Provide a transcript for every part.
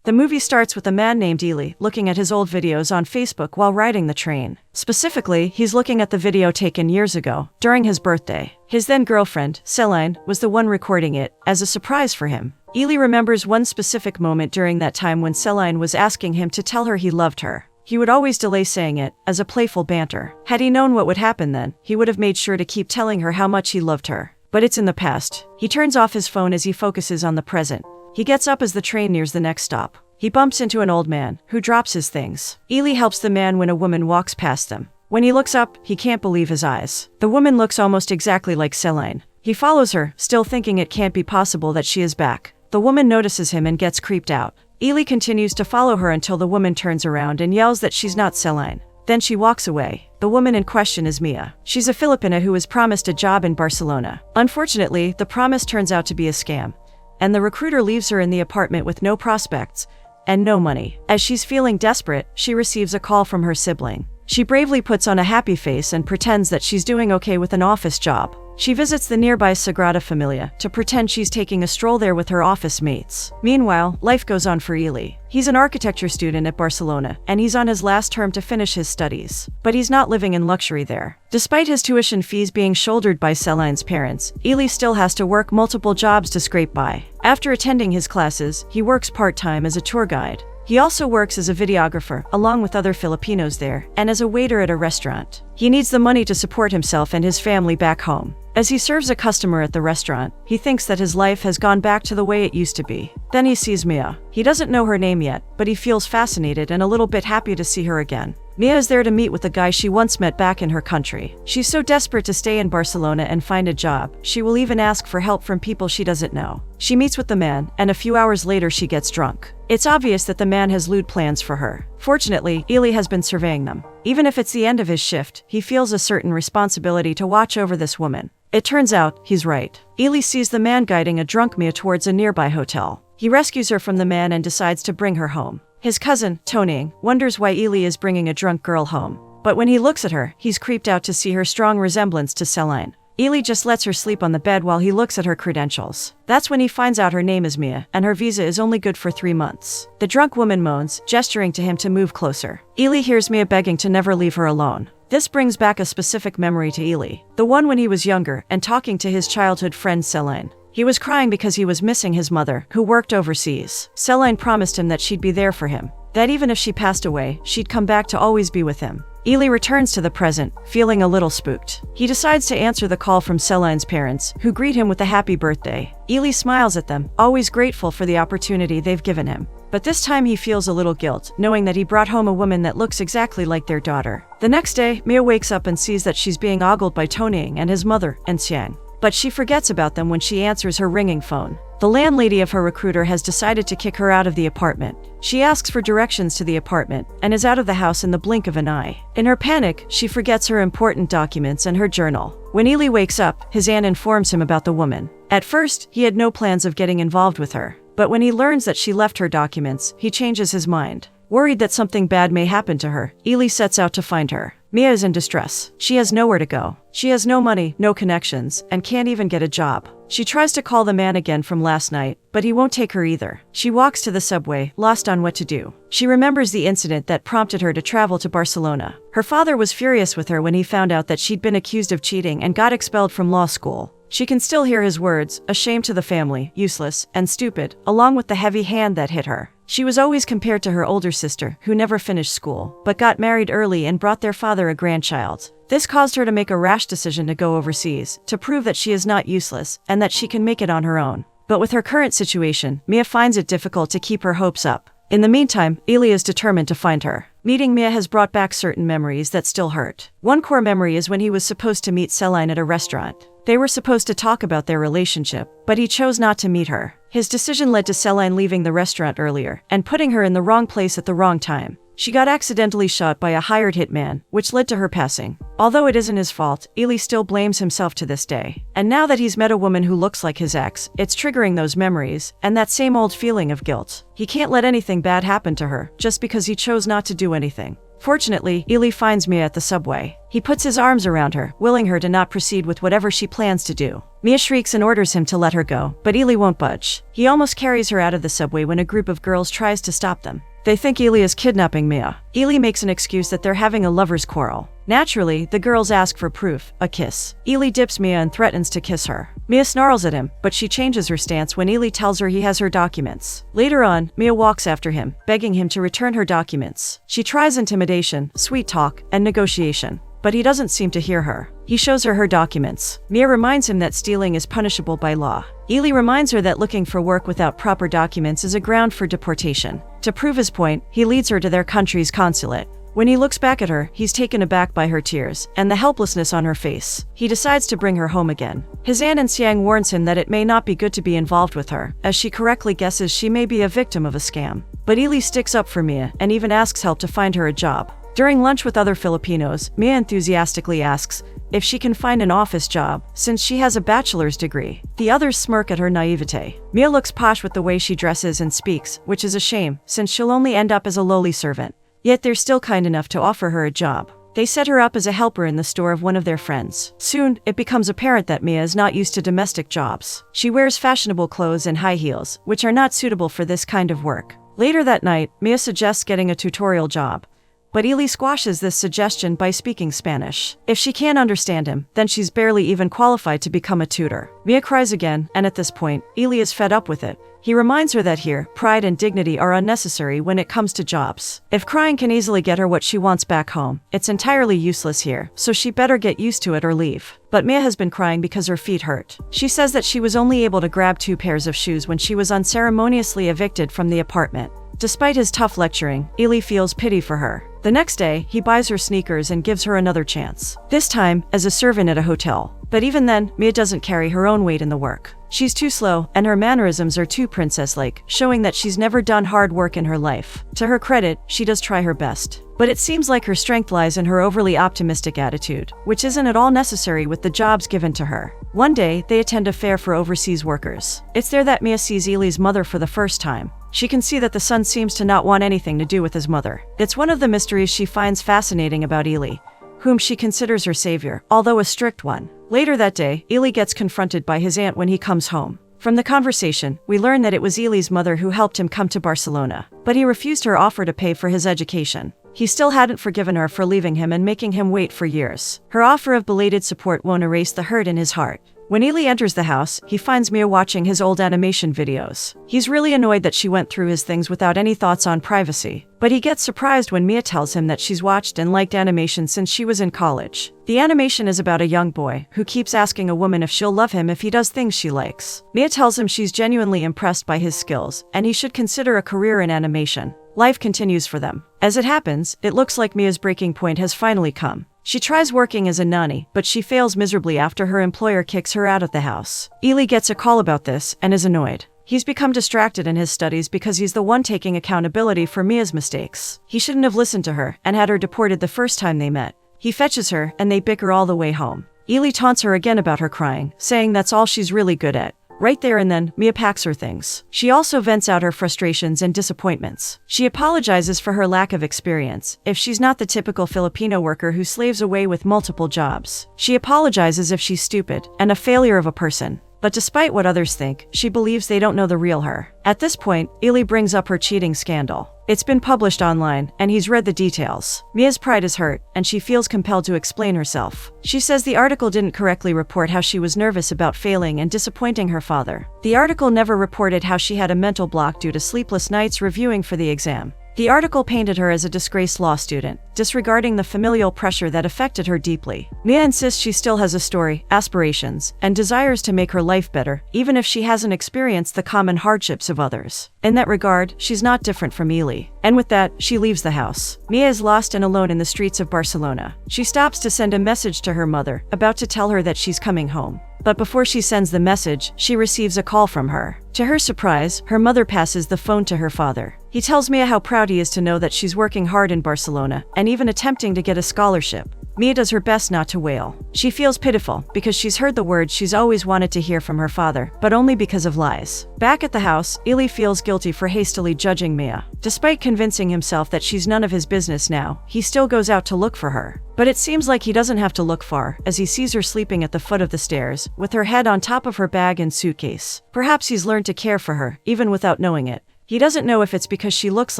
The movie starts with a man named Ely looking at his old videos on Facebook while riding the train. Specifically, he's looking at the video taken years ago, during his birthday. His then-girlfriend, Celine, was the one recording it, as a surprise for him. Ely remembers one specific moment during that time when Celine was asking him to tell her he loved her. He would always delay saying it, as a playful banter. Had he known what would happen then, he would have made sure to keep telling her how much he loved her. But it's in the past. He turns off his phone as he focuses on the present. He gets up as the train nears the next stop. He bumps into an old man, who drops his things. Ely helps the man when a woman walks past them. When he looks up, he can't believe his eyes. The woman looks almost exactly like Celine. He follows her, still thinking it can't be possible that she is back. The woman notices him and gets creeped out. Ely continues to follow her until the woman turns around and yells that she's not Celine. Then she walks away. The woman in question is Mia. She's a Filipina who was promised a job in Barcelona. Unfortunately, the promise turns out to be a scam, and the recruiter leaves her in the apartment with no prospects and no money. As she's feeling desperate, she receives a call from her sibling. She bravely puts on a happy face and pretends that she's doing okay with an office job. She visits the nearby Sagrada Familia to pretend she's taking a stroll there with her office mates. Meanwhile, life goes on for Ely. He's an architecture student at Barcelona, and he's on his last term to finish his studies. But he's not living in luxury there. Despite his tuition fees being shouldered by Celine's parents, Ely still has to work multiple jobs to scrape by. After attending his classes, he works part-time as a tour guide. He also works as a videographer, along with other Filipinos there, and as a waiter at a restaurant. He needs the money to support himself and his family back home. As he serves a customer at the restaurant, he thinks that his life has gone back to the way it used to be. Then he sees Mia. He doesn't know her name yet, but he feels fascinated and a little bit happy to see her again. Mia is there to meet with the guy she once met back in her country. She's so desperate to stay in Barcelona and find a job, she will even ask for help from people she doesn't know. She meets with the man, and a few hours later she gets drunk. It's obvious that the man has lewd plans for her. Fortunately, Ely has been surveying them. Even if it's the end of his shift, he feels a certain responsibility to watch over this woman. It turns out, he's right. Ely sees the man guiding a drunk Mia towards a nearby hotel. He rescues her from the man and decides to bring her home. His cousin, Tony, wonders why Ely is bringing a drunk girl home. But when he looks at her, he's creeped out to see her strong resemblance to Celine. Ely just lets her sleep on the bed while he looks at her credentials. That's when he finds out her name is Mia, and her visa is only good for 3 months. The drunk woman moans, gesturing to him to move closer. Ely hears Mia begging to never leave her alone. This brings back a specific memory to Ely, the one when he was younger and talking to his childhood friend Celine. He was crying because he was missing his mother, who worked overseas. Celine promised him that she'd be there for him, that even if she passed away, she'd come back to always be with him. Ely returns to the present, feeling a little spooked. He decides to answer the call from Celine's parents, who greet him with a happy birthday. Ely smiles at them, always grateful for the opportunity they've given him. But this time he feels a little guilt, knowing that he brought home a woman that looks exactly like their daughter. The next day, Mia wakes up and sees that she's being ogled by Tony and his mother, and Xiang. But she forgets about them when she answers her ringing phone. The landlady of her recruiter has decided to kick her out of the apartment. She asks for directions to the apartment and is out of the house in the blink of an eye. In her panic, she forgets her important documents and her journal. When Ely wakes up, his aunt informs him about the woman. At first, he had no plans of getting involved with her. But when he learns that she left her documents, he changes his mind. Worried that something bad may happen to her, Ely sets out to find her. Mia is in distress. She has nowhere to go. She has no money, no connections, and can't even get a job. She tries to call the man again from last night, but he won't take her either. She walks to the subway, lost on what to do. She remembers the incident that prompted her to travel to Barcelona. Her father was furious with her when he found out that she'd been accused of cheating and got expelled from law school. She can still hear his words, a shame to the family, useless, and stupid, along with the heavy hand that hit her. She was always compared to her older sister, who never finished school, but got married early and brought their father a grandchild. This caused her to make a rash decision to go overseas, to prove that she is not useless, and that she can make it on her own. But with her current situation, Mia finds it difficult to keep her hopes up. In the meantime, Ely is determined to find her. Meeting Mia has brought back certain memories that still hurt. One core memory is when he was supposed to meet Celine at a restaurant. They were supposed to talk about their relationship, but he chose not to meet her. His decision led to Celine leaving the restaurant earlier and putting her in the wrong place at the wrong time. She got accidentally shot by a hired hitman, which led to her passing. Although it isn't his fault, Ely still blames himself to this day. And now that he's met a woman who looks like his ex, it's triggering those memories, and that same old feeling of guilt. He can't let anything bad happen to her, just because he chose not to do anything. Fortunately, Ely finds Mia at the subway. He puts his arms around her, willing her to not proceed with whatever she plans to do. Mia shrieks and orders him to let her go, but Ely won't budge. He almost carries her out of the subway when a group of girls tries to stop them. They think Ely is kidnapping Mia. Ely makes an excuse that they're having a lover's quarrel. Naturally, the girls ask for proof, a kiss. Ely dips Mia and threatens to kiss her. Mia snarls at him, but she changes her stance when Ely tells her he has her documents. Later on, Mia walks after him, begging him to return her documents. She tries intimidation, sweet talk, and negotiation, but he doesn't seem to hear her. He shows her her documents. Mia reminds him that stealing is punishable by law. Ely reminds her that looking for work without proper documents is a ground for deportation. To prove his point, he leads her to their country's consulate. When he looks back at her, he's taken aback by her tears and the helplessness on her face. He decides to bring her home again. His aunt in Siang warns him that it may not be good to be involved with her, as she correctly guesses she may be a victim of a scam. But Ely sticks up for Mia and even asks help to find her a job. During lunch with other Filipinos, Mia enthusiastically asks if she can find an office job, since she has a bachelor's degree. The others smirk at her naivete. Mia looks posh with the way she dresses and speaks, which is a shame, since she'll only end up as a lowly servant. Yet they're still kind enough to offer her a job. They set her up as a helper in the store of one of their friends. Soon, it becomes apparent that Mia is not used to domestic jobs. She wears fashionable clothes and high heels, which are not suitable for this kind of work. Later that night, Mia suggests getting a tutorial job. But Ely squashes this suggestion by speaking Spanish. If she can't understand him, then she's barely even qualified to become a tutor. Mia cries again, and at this point, Ely is fed up with it. He reminds her that here, pride and dignity are unnecessary when it comes to jobs. If crying can easily get her what she wants back home, it's entirely useless here, so she better get used to it or leave. But Mia has been crying because her feet hurt. She says that she was only able to grab 2 pairs of shoes when she was unceremoniously evicted from the apartment. Despite his tough lecturing, Ely feels pity for her. The next day, he buys her sneakers and gives her another chance. This time, as a servant at a hotel. But even then, Mia doesn't carry her own weight in the work. She's too slow, and her mannerisms are too princess-like, showing that she's never done hard work in her life. To her credit, she does try her best. But it seems like her strength lies in her overly optimistic attitude, which isn't at all necessary with the jobs given to her. One day, they attend a fair for overseas workers. It's there that Mia sees Ely's mother for the first time. She can see that the son seems to not want anything to do with his mother. It's one of the mysteries she finds fascinating about Ely, whom she considers her savior, although a strict one. Later that day, Ely gets confronted by his aunt when he comes home. From the conversation, we learn that it was Ely's mother who helped him come to Barcelona, but he refused her offer to pay for his education. He still hadn't forgiven her for leaving him and making him wait for years. Her offer of belated support won't erase the hurt in his heart. When Ely enters the house, he finds Mia watching his old animation videos. He's really annoyed that she went through his things without any thoughts on privacy. But he gets surprised when Mia tells him that she's watched and liked animation since she was in college. The animation is about a young boy who keeps asking a woman if she'll love him if he does things she likes. Mia tells him she's genuinely impressed by his skills, and he should consider a career in animation. Life continues for them. As it happens, it looks like Mia's breaking point has finally come. She tries working as a nanny, but she fails miserably after her employer kicks her out of the house. Ely gets a call about this and is annoyed. He's become distracted in his studies because he's the one taking accountability for Mia's mistakes. He shouldn't have listened to her and had her deported the first time they met. He fetches her and they bicker all the way home. Ely taunts her again about her crying, saying that's all she's really good at. Right there and then, Mia packs her things. She also vents out her frustrations and disappointments. She apologizes for her lack of experience, if she's not the typical Filipino worker who slaves away with multiple jobs. She apologizes if she's stupid and a failure of a person. But despite what others think, she believes they don't know the real her. At this point, Ely brings up her cheating scandal. It's been published online, and he's read the details. Mia's pride is hurt, and she feels compelled to explain herself. She says the article didn't correctly report how she was nervous about failing and disappointing her father. The article never reported how she had a mental block due to sleepless nights reviewing for the exam. The article painted her as a disgraced law student, disregarding the familial pressure that affected her deeply. Mia insists she still has a story, aspirations, and desires to make her life better, even if she hasn't experienced the common hardships of others. In that regard, she's not different from Ely. And with that, she leaves the house. Mia is lost and alone in the streets of Barcelona. She stops to send a message to her mother, about to tell her that she's coming home. but before she sends the message, she receives a call from her. To her surprise, her mother passes the phone to her father. He tells Mia how proud he is to know that she's working hard in Barcelona and even attempting to get a scholarship. Mia does her best not to wail. She feels pitiful because she's heard the words she's always wanted to hear from her father, but only because of lies. Back at the house, Ely feels guilty for hastily judging Mia. Despite convincing himself that she's none of his business now, he still goes out to look for her. But it seems like he doesn't have to look far, as he sees her sleeping at the foot of the stairs, with her head on top of her bag and suitcase. Perhaps he's learned to care for her, even without knowing it. He doesn't know if it's because she looks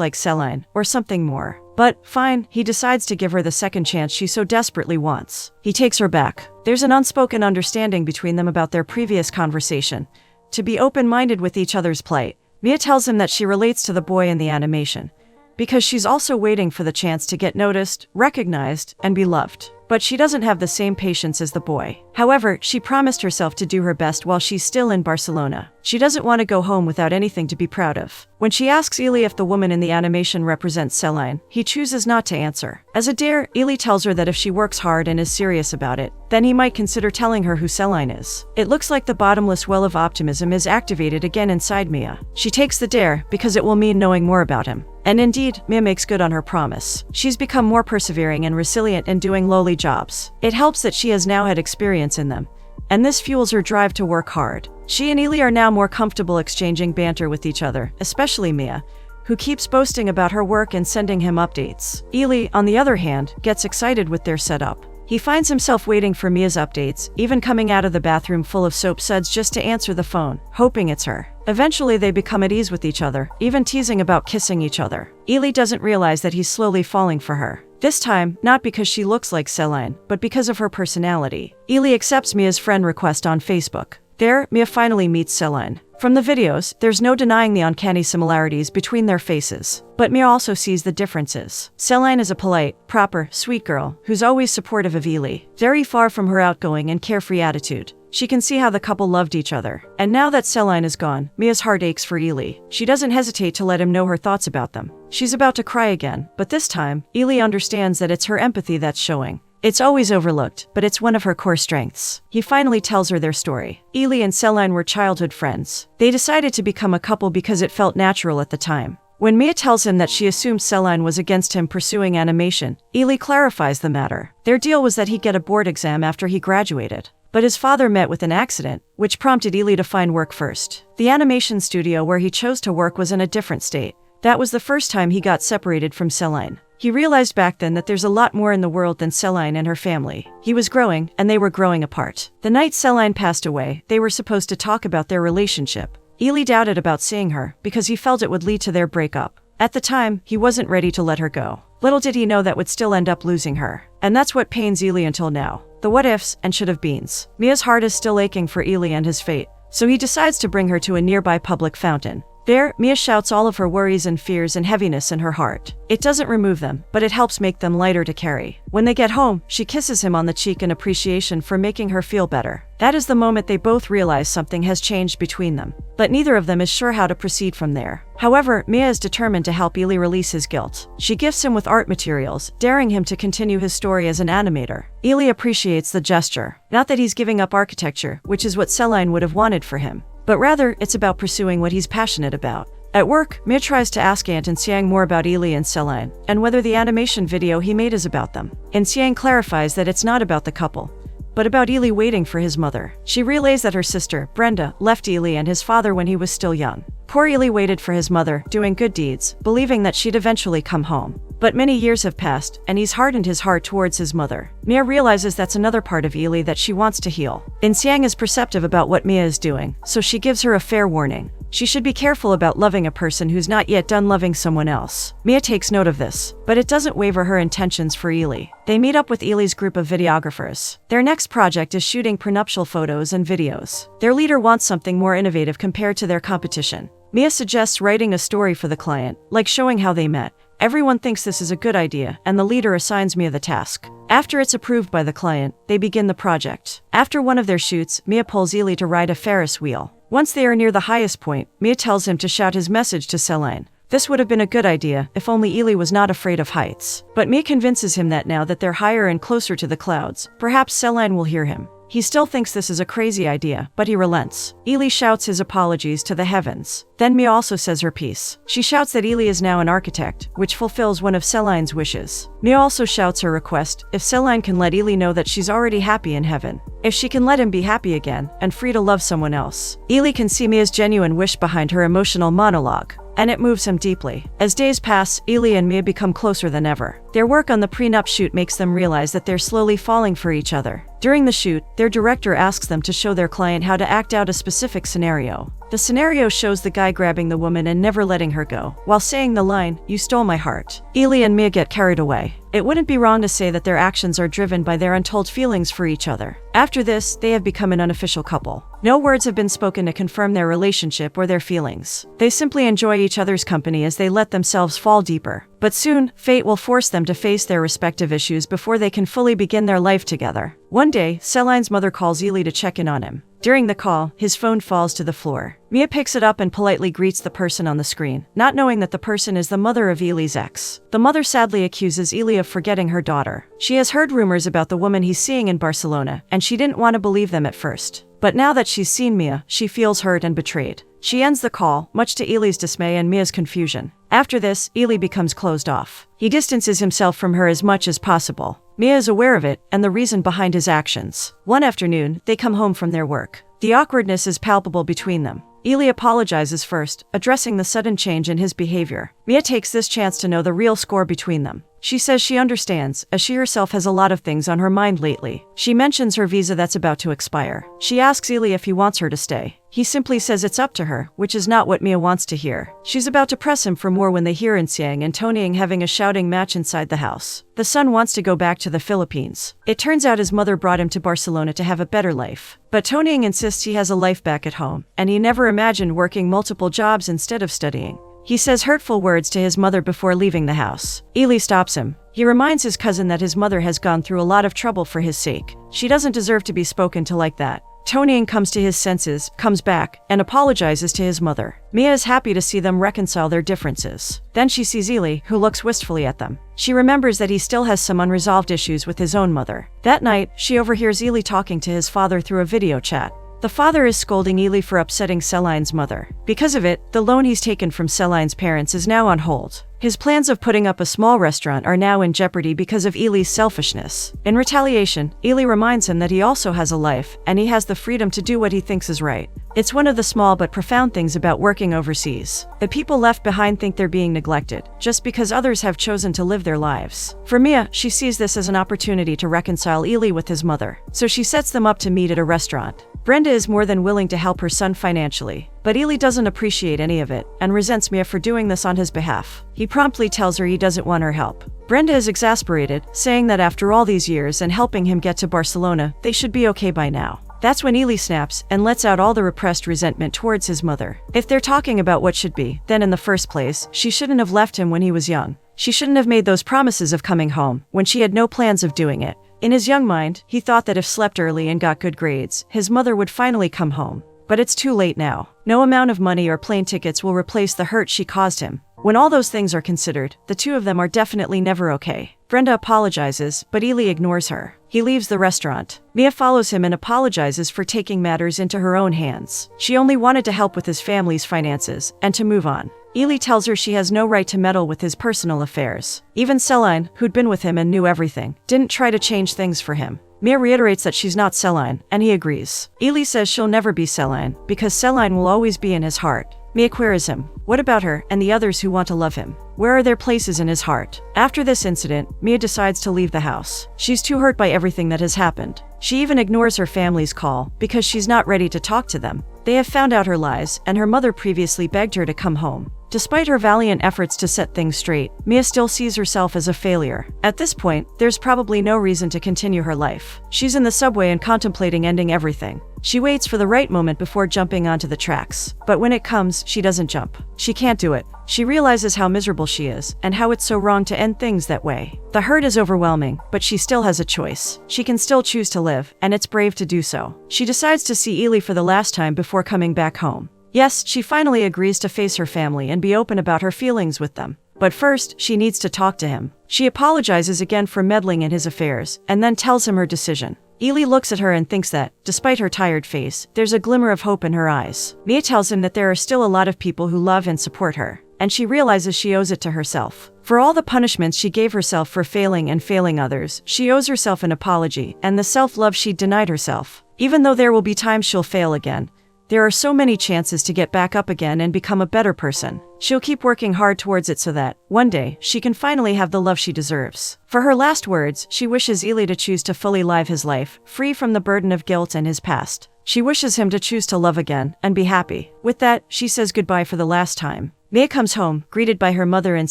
like Celine, or something more. But, fine, he decides to give her the second chance she so desperately wants. He takes her back. There's an unspoken understanding between them about their previous conversation. To be open-minded with each other's plight. Mia tells him that she relates to the boy in the animation, because she's also waiting for the chance to get noticed, recognized, and be loved. But she doesn't have the same patience as the boy. However, she promised herself to do her best while she's still in Barcelona. She doesn't want to go home without anything to be proud of. When she asks Ely if the woman in the animation represents Celine, he chooses not to answer. As a dare, Ely tells her that if she works hard and is serious about it, then he might consider telling her who Celine is. It looks like the bottomless well of optimism is activated again inside Mia. She takes the dare because it will mean knowing more about him. And indeed, Mia makes good on her promise. She's become more persevering and resilient in doing lowly jobs. It helps that she has now had experience in them, and this fuels her drive to work hard. She and Ely are now more comfortable exchanging banter with each other, especially Mia, who keeps boasting about her work and sending him updates. Ely, on the other hand, gets excited with their setup. He finds himself waiting for Mia's updates, even coming out of the bathroom full of soap suds just to answer the phone, hoping it's her. Eventually they become at ease with each other, even teasing about kissing each other. Ely doesn't realize that he's slowly falling for her. This time, not because she looks like Celine, but because of her personality. Ely accepts Mia's friend request on Facebook. There, Mia finally meets Celine. From the videos, there's no denying the uncanny similarities between their faces. But Mia also sees the differences. Celine is a polite, proper, sweet girl who's always supportive of Ely, very far from her outgoing and carefree attitude. She can see how the couple loved each other. And now that Celine is gone, Mia's heart aches for Ely. She doesn't hesitate to let him know her thoughts about them. She's about to cry again, but this time, Ely understands that it's her empathy that's showing. It's always overlooked, but it's one of her core strengths. He finally tells her their story. Ely and Celine were childhood friends. They decided to become a couple because it felt natural at the time. When Mia tells him that she assumed Celine was against him pursuing animation, Ely clarifies the matter. Their deal was that he'd get a board exam after he graduated. But his father met with an accident, which prompted Ely to find work first. The animation studio where he chose to work was in a different state. That was the first time he got separated from Celine. He realized back then that there's a lot more in the world than Celine and her family. He was growing, and they were growing apart. The night Celine passed away, they were supposed to talk about their relationship. Ely doubted about seeing her, because he felt it would lead to their breakup. At the time, he wasn't ready to let her go. Little did he know that would still end up losing her. And that's what pains Ely until now. The what-ifs and should-have-beens. Mia's heart is still aching for Ely and his fate, so he decides to bring her to a nearby public fountain. There, Mia shouts all of her worries and fears and heaviness in her heart. It doesn't remove them, but it helps make them lighter to carry. When they get home, she kisses him on the cheek in appreciation for making her feel better. That is the moment they both realize something has changed between them. But neither of them is sure how to proceed from there. However, Mia is determined to help Ely release his guilt. She gifts him with art materials, daring him to continue his story as an animator. Ely appreciates the gesture. Not that he's giving up architecture, which is what Celine would have wanted for him, but rather, it's about pursuing what he's passionate about. At work, Mia tries to ask Aunt Xiang more about Ely and Celine, and whether the animation video he made is about them. Xiang clarifies that it's not about the couple, but about Ely waiting for his mother. She relays that her sister, Brenda, left Ely and his father when he was still young. Poor Ely waited for his mother, doing good deeds, believing that she'd eventually come home. But many years have passed, and he's hardened his heart towards his mother. Mia realizes that's another part of Ely that she wants to heal. Xiang is perceptive about what Mia is doing, so she gives her a fair warning. She should be careful about loving a person who's not yet done loving someone else. Mia takes note of this, but it doesn't waver her intentions for Ely. They meet up with Ely's group of videographers. Their next project is shooting prenuptial photos and videos. Their leader wants something more innovative compared to their competition. Mia suggests writing a story for the client, like showing how they met. Everyone thinks this is a good idea, and the leader assigns Mia the task. After it's approved by the client, they begin the project. After one of their shoots, Mia pulls Ely to ride a Ferris wheel. Once they are near the highest point, Mia tells him to shout his message to Celine. This would have been a good idea if only Ely was not afraid of heights. But Mia convinces him that now that they're higher and closer to the clouds, perhaps Celine will hear him. He still thinks this is a crazy idea, but he relents. Ely shouts his apologies to the heavens. Then Mia also says her piece. She shouts that Ely is now an architect, which fulfills one of Celine's wishes. Mia also shouts her request if Celine can let Ely know that she's already happy in heaven. If she can let him be happy again and free to love someone else. Ely can see Mia's genuine wish behind her emotional monologue, and it moves him deeply. As days pass, Ely and Mia become closer than ever. Their work on the prenup shoot makes them realize that they're slowly falling for each other. During the shoot, their director asks them to show their client how to act out a specific scenario. The scenario shows the guy grabbing the woman and never letting her go, while saying the line, "You stole my heart." Ely and Mia get carried away. It wouldn't be wrong to say that their actions are driven by their untold feelings for each other. After this, they have become an unofficial couple. No words have been spoken to confirm their relationship or their feelings. They simply enjoy each other's company as they let themselves fall deeper. But soon, fate will force them to face their respective issues before they can fully begin their life together. One day, Celine's mother calls Ely to check in on him. During the call, his phone falls to the floor. Mia picks it up and politely greets the person on the screen, not knowing that the person is the mother of Ely's ex. The mother sadly accuses Ely of forgetting her daughter. She has heard rumors about the woman he's seeing in Barcelona, and she didn't want to believe them at first. But now that she's seen Mia, she feels hurt and betrayed. She ends the call, much to Ely's dismay and Mia's confusion. After this, Ely becomes closed off. He distances himself from her as much as possible. Mia is aware of it and the reason behind his actions. One afternoon, they come home from their work. The awkwardness is palpable between them. Ely apologizes first, addressing the sudden change in his behavior. Mia takes this chance to know the real score between them. She says she understands, as she herself has a lot of things on her mind lately. She mentions her visa that's about to expire. She asks Ely if he wants her to stay. He simply says it's up to her, which is not what Mia wants to hear. She's about to press him for more when they hear Insiang and Tonying having a shouting match inside the house. The son wants to go back to the Philippines. It turns out his mother brought him to Barcelona to have a better life. But Tonying insists he has a life back at home, and he never imagined working multiple jobs instead of studying. He says hurtful words to his mother before leaving the house. Ely stops him. He reminds his cousin that his mother has gone through a lot of trouble for his sake. She doesn't deserve to be spoken to like that. Tonying comes to his senses, comes back, and apologizes to his mother. Mia is happy to see them reconcile their differences. Then she sees Ely, who looks wistfully at them. She remembers that he still has some unresolved issues with his own mother. That night, she overhears Ely talking to his father through a video chat. The father is scolding Ely for upsetting Celine's mother. Because of it, the loan he's taken from Celine's parents is now on hold. His plans of putting up a small restaurant are now in jeopardy because of Ely's selfishness. In retaliation, Ely reminds him that he also has a life, and he has the freedom to do what he thinks is right. It's one of the small but profound things about working overseas. The people left behind think they're being neglected, just because others have chosen to live their lives. For Mia, she sees this as an opportunity to reconcile Ely with his mother, so she sets them up to meet at a restaurant. Brenda is more than willing to help her son financially, but Ely doesn't appreciate any of it and resents Mia for doing this on his behalf. He promptly tells her he doesn't want her help. Brenda is exasperated, saying that after all these years and helping him get to Barcelona, they should be okay by now. That's when Ely snaps and lets out all the repressed resentment towards his mother. If they're talking about what should be, then in the first place, she shouldn't have left him when he was young. She shouldn't have made those promises of coming home when she had no plans of doing it. In his young mind, he thought that if slept early and got good grades, his mother would finally come home. But it's too late now. No amount of money or plane tickets will replace the hurt she caused him. When all those things are considered, the two of them are definitely never okay. Brenda apologizes, but Ely ignores her. He leaves the restaurant. Mia follows him and apologizes for taking matters into her own hands. She only wanted to help with his family's finances and to move on. Ely tells her she has no right to meddle with his personal affairs. Even Celine, who'd been with him and knew everything, didn't try to change things for him. Mia reiterates that she's not Celine, and he agrees. Ely says she'll never be Celine, because Celine will always be in his heart. Mia queries him. What about her and the others who want to love him? Where are their places in his heart? After this incident, Mia decides to leave the house. She's too hurt by everything that has happened. She even ignores her family's call because she's not ready to talk to them. They have found out her lies, and her mother previously begged her to come home. Despite her valiant efforts to set things straight, Mia still sees herself as a failure. At this point, there's probably no reason to continue her life. She's in the subway and contemplating ending everything. She waits for the right moment before jumping onto the tracks. But when it comes, she doesn't jump. She can't do it. She realizes how miserable she is, and how it's so wrong to end things that way. The hurt is overwhelming, but she still has a choice. She can still choose to live, and it's brave to do so. She decides to see Ely for the last time before coming back home. Yes, she finally agrees to face her family and be open about her feelings with them. But first, she needs to talk to him. She apologizes again for meddling in his affairs, and then tells him her decision. Ely looks at her and thinks that, despite her tired face, there's a glimmer of hope in her eyes. Mia tells him that there are still a lot of people who love and support her, and she realizes she owes it to herself. For all the punishments she gave herself for failing and failing others, she owes herself an apology and the self-love she denied herself. Even though there will be times she'll fail again, there are so many chances to get back up again and become a better person. She'll keep working hard towards it so that, one day, she can finally have the love she deserves. For her last words, she wishes Ely to choose to fully live his life, free from the burden of guilt and his past. She wishes him to choose to love again and be happy. With that, she says goodbye for the last time. Mia comes home, greeted by her mother and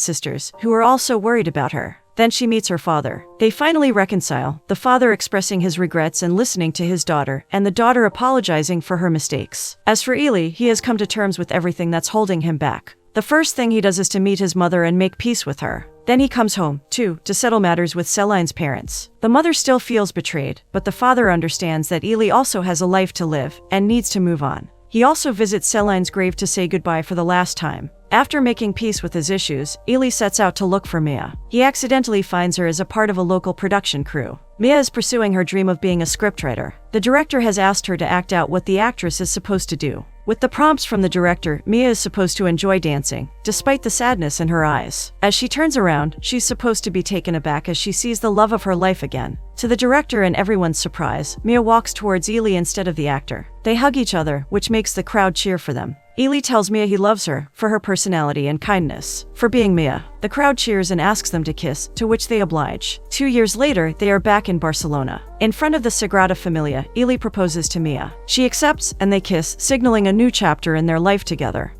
sisters, who are also worried about her. Then she meets her father. They finally reconcile, the father expressing his regrets and listening to his daughter, and the daughter apologizing for her mistakes. As for Ely, he has come to terms with everything that's holding him back. The first thing he does is to meet his mother and make peace with her. Then he comes home, too, to settle matters with Celine's parents. The mother still feels betrayed, but the father understands that Ely also has a life to live and needs to move on. He also visits Celine's grave to say goodbye for the last time. After making peace with his issues, Ely sets out to look for Mia. He accidentally finds her as a part of a local production crew. Mia is pursuing her dream of being a scriptwriter. The director has asked her to act out what the actress is supposed to do. With the prompts from the director, Mia is supposed to enjoy dancing, despite the sadness in her eyes. As she turns around, she's supposed to be taken aback as she sees the love of her life again. To the director and everyone's surprise, Mia walks towards Ely instead of the actor. They hug each other, which makes the crowd cheer for them. Ely tells Mia he loves her for her personality and kindness. For being Mia, the crowd cheers and asks them to kiss, to which they oblige. 2 years later, they are back in Barcelona. In front of the Sagrada Familia, Ely proposes to Mia. She accepts, and they kiss, signaling a new chapter in their life together.